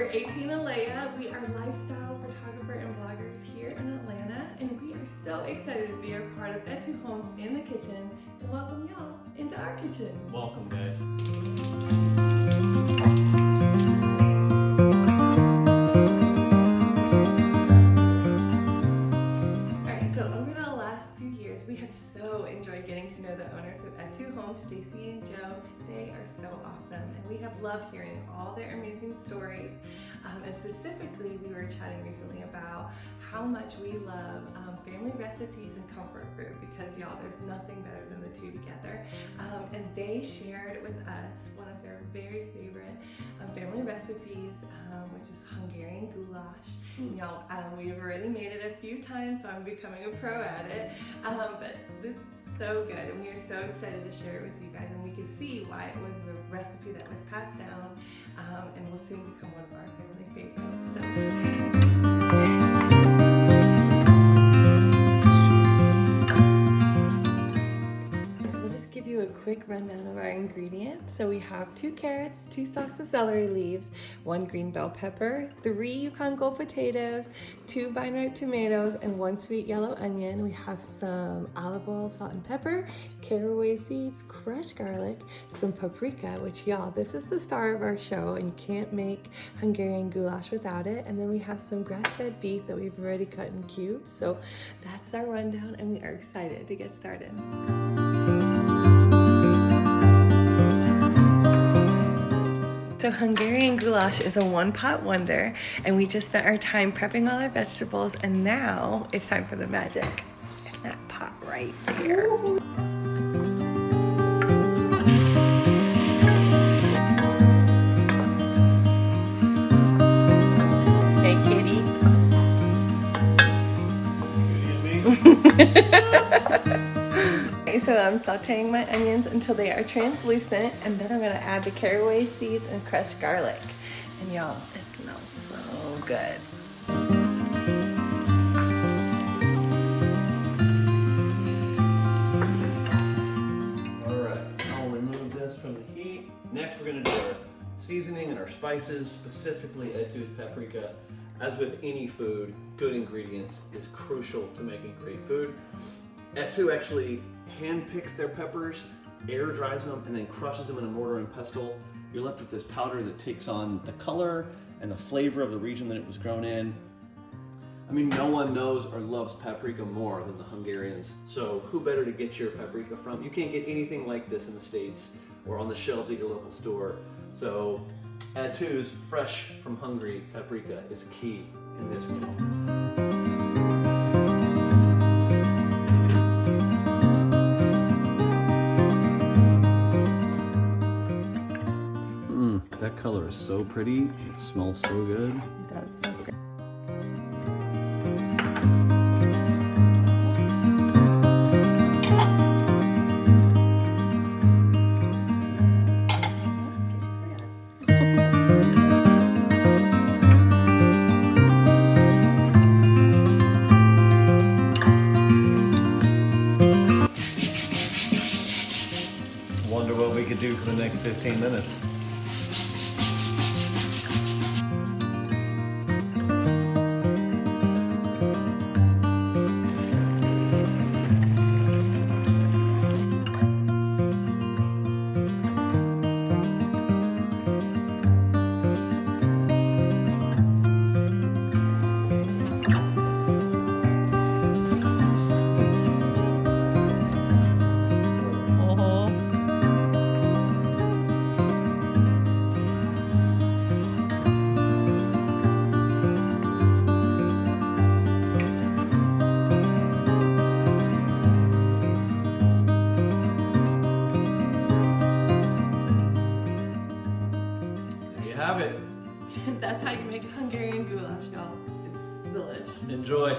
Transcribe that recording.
We're AP and Alea. We are lifestyle photographer and bloggers here in Atlanta, and we are so excited to be a part of Et Tu Homes in the kitchen and welcome y'all into our kitchen. Welcome, guys. Alright, so over the last few years, we have so enjoyed getting to know the owners of Et Tu Homes, Stacy and Joe. They are so awesome, and we have loved hearing all their amazing stories. And specifically, we were chatting recently about how much we love family recipes and comfort food, because y'all, there's nothing better than the two together. And they shared with us one of their very favorite family recipes, which is Hungarian goulash. And y'all, we've already made it a few times, so I'm becoming a pro at it. But this is so good, and we are so excited to share it with you guys, and we can see why it was the recipe that was passed down and will soon become one of our family favorites. So we'll just give you a quick rundown of our ingredients. So we have 2 carrots, 2 stalks of celery leaves, 1 green bell pepper, 3 Yukon Gold potatoes, 2 vine ripe tomatoes, and 1 sweet yellow onion. We have some olive oil, salt and pepper, caraway seeds, crushed garlic, some paprika, which y'all, this is the star of our show and you can't make Hungarian goulash without it. And then we have some grass-fed beef that we've already cut in cubes. So that's our rundown, and we are excited to get started. So Hungarian goulash is a one-pot wonder, and we just spent our time prepping all our vegetables, and now it's time for the magic. In that pot right there. Hey, kitty. So I'm sauteing my onions until they are translucent, and then I'm gonna add the caraway seeds and crushed garlic. And y'all, it smells so good. All right, I'll remove this from the heat. Next, we're gonna do our seasoning and our spices, specifically Et Tu's paprika. As with any food, good ingredients is crucial to making great food. Et Tu actually hand picks their peppers, air dries them, and then crushes them in a mortar and pestle. You're left with this powder that takes on the color and the flavor of the region that it was grown in. I mean, no one knows or loves paprika more than the Hungarians, so who better to get your paprika from? You can't get anything like this in the States or on the shelves at your local store. So Et Tu's fresh from Hungary paprika is key in this meal. That color is so pretty. It smells so good. It does, smells great. Wonder what we could do for the next 15 minutes. Have it. That's how you make Hungarian goulash, y'all. It's delicious. Enjoy.